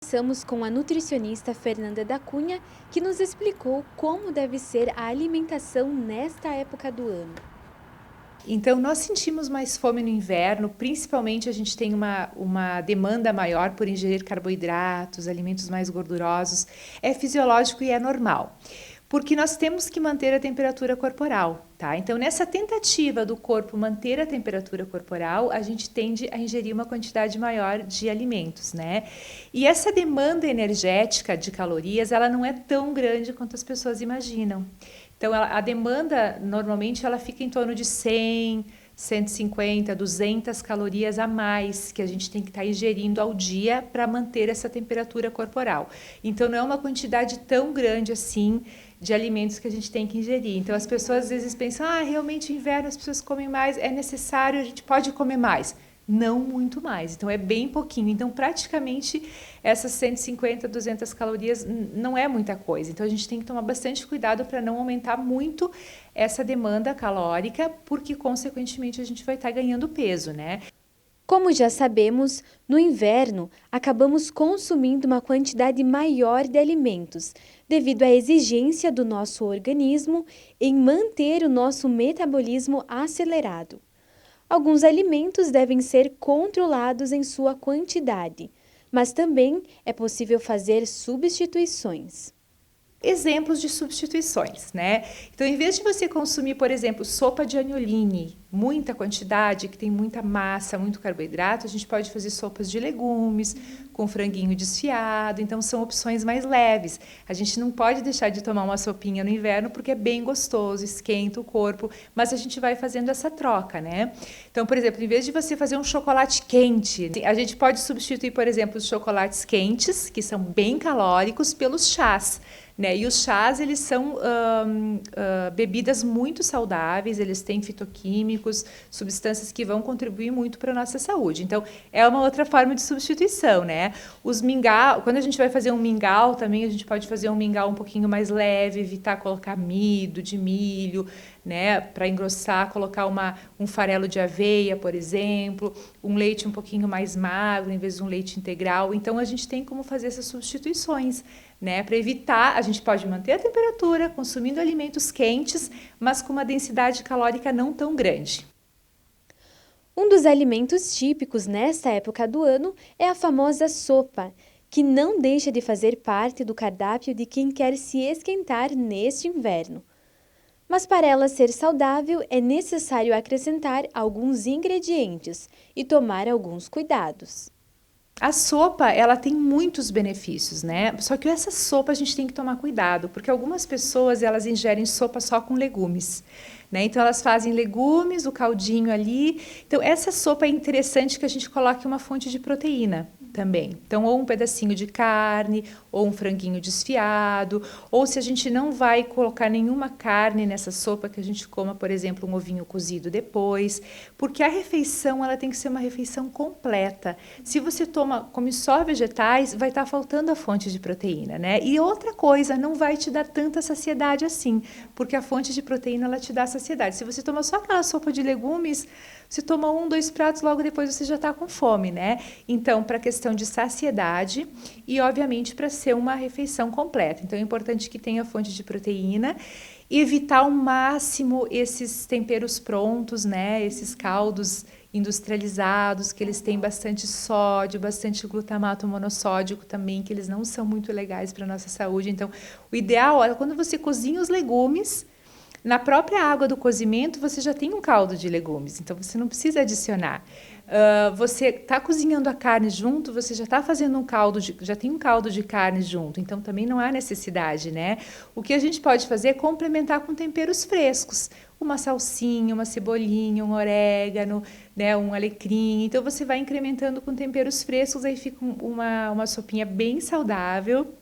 Conversamos com a nutricionista Fernanda da Cunha, que nos explicou como deve ser a alimentação nesta época do ano. Então, nós sentimos mais fome no inverno, principalmente a gente tem uma demanda maior por ingerir carboidratos, alimentos mais gordurosos. É fisiológico e é normal, porque nós temos que manter a temperatura corporal, tá? Então, nessa tentativa do corpo manter a temperatura corporal, a gente tende a ingerir uma quantidade maior de alimentos, né? E essa demanda energética de calorias, ela não é tão grande quanto as pessoas imaginam. Então, a demanda, normalmente, ela fica em torno de 100, 150, 200 calorias a mais que a gente tem que estar ingerindo ao dia para manter essa temperatura corporal. Então, não é uma quantidade tão grande assim de alimentos que a gente tem que ingerir. Então, as pessoas às vezes pensam, realmente, inverno as pessoas comem mais, é necessário, a gente pode comer mais. Não muito mais, então é bem pouquinho. Então, praticamente, essas 150, 200 calorias não é muita coisa. Então, a gente tem que tomar bastante cuidado para não aumentar muito essa demanda calórica, porque, consequentemente, a gente vai estar ganhando peso, né? Como já sabemos, no inverno acabamos consumindo uma quantidade maior de alimentos, devido à exigência do nosso organismo em manter o nosso metabolismo acelerado. Alguns alimentos devem ser controlados em sua quantidade, mas também é possível fazer substituições. Exemplos de substituições, né? Então, em vez de você consumir, por exemplo, sopa de agnoline, muita quantidade, que tem muita massa, muito carboidrato, a gente pode fazer sopas de legumes, com franguinho desfiado, então são opções mais leves. A gente não pode deixar de tomar uma sopinha no inverno, porque é bem gostoso, esquenta o corpo, mas a gente vai fazendo essa troca, né? Então, por exemplo, em vez de você fazer um chocolate quente, a gente pode substituir, por exemplo, os chocolates quentes, que são bem calóricos, pelos chás. Né? E os chás, eles são bebidas muito saudáveis, eles têm fitoquímicos, substâncias que vão contribuir muito para a nossa saúde. Então, é uma outra forma de substituição, né? Os mingau, quando a gente vai fazer um mingau também, a gente pode fazer um mingau um pouquinho mais leve, evitar colocar amido de milho, né? Para engrossar, colocar um farelo de aveia, por exemplo, um leite um pouquinho mais magro, em vez de um leite integral. Então, a gente tem como fazer essas substituições, né? Para evitar, a gente pode manter a temperatura, consumindo alimentos quentes, mas com uma densidade calórica não tão grande. Um dos alimentos típicos nesta época do ano é a famosa sopa, que não deixa de fazer parte do cardápio de quem quer se esquentar neste inverno. Mas para ela ser saudável, é necessário acrescentar alguns ingredientes e tomar alguns cuidados. A sopa, ela tem muitos benefícios, né? Só que essa sopa a gente tem que tomar cuidado, porque algumas pessoas, elas ingerem sopa só com legumes, né? Então, elas fazem legumes, o caldinho ali. Então, essa sopa é interessante que a gente coloque uma fonte de proteína também. Então, ou um pedacinho de carne, ou um franguinho desfiado, ou se a gente não vai colocar nenhuma carne nessa sopa, que a gente coma, por exemplo, um ovinho cozido depois, porque a refeição, ela tem que ser uma refeição completa. Se você come só vegetais, vai estar faltando a fonte de proteína, né? E outra coisa, não vai te dar tanta saciedade assim, porque a fonte de proteína, ela te dá saciedade. Se você toma só aquela sopa de legumes, você toma 1, 2 pratos, logo depois você já está com fome, né? Então, para a questão de saciedade e, obviamente, para ser uma refeição completa. Então, é importante que tenha fonte de proteína e evitar ao máximo esses temperos prontos, né? Esses caldos industrializados, que eles têm bastante sódio, bastante glutamato monossódico também, que eles não são muito legais para a nossa saúde. Então, o ideal é quando você cozinha os legumes, na própria água do cozimento, você já tem um caldo de legumes, então você não precisa adicionar. Você está cozinhando a carne junto, você já está fazendo já tem um caldo de carne junto, então também não há necessidade, né? O que a gente pode fazer é complementar com temperos frescos, uma salsinha, uma cebolinha, um orégano, né, um alecrim. Então você vai incrementando com temperos frescos, aí fica uma sopinha bem saudável,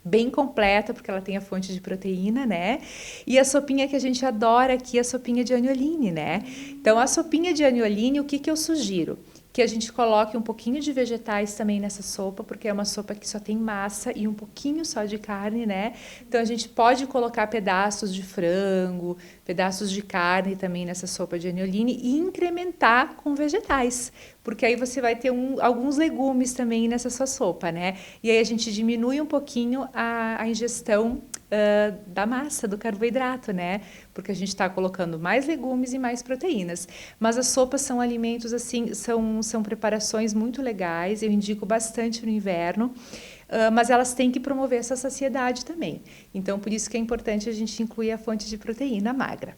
bem completa, porque ela tem a fonte de proteína, né? E a sopinha que a gente adora aqui é a sopinha de agnoline, né? Então, a sopinha de agnoline, o que eu sugiro? Que a gente coloque um pouquinho de vegetais também nessa sopa, porque é uma sopa que só tem massa e um pouquinho só de carne, né? Então, a gente pode colocar pedaços de frango, pedaços de carne também nessa sopa de agnoline e incrementar com vegetais, porque aí você vai ter alguns legumes também nessa sua sopa, né? E aí a gente diminui um pouquinho a ingestão da massa, do carboidrato, né? Porque a gente está colocando mais legumes e mais proteínas. Mas as sopas são alimentos, assim, são preparações muito legais, eu indico bastante no inverno, mas elas têm que promover essa saciedade também. Então, por isso que é importante a gente incluir a fonte de proteína magra.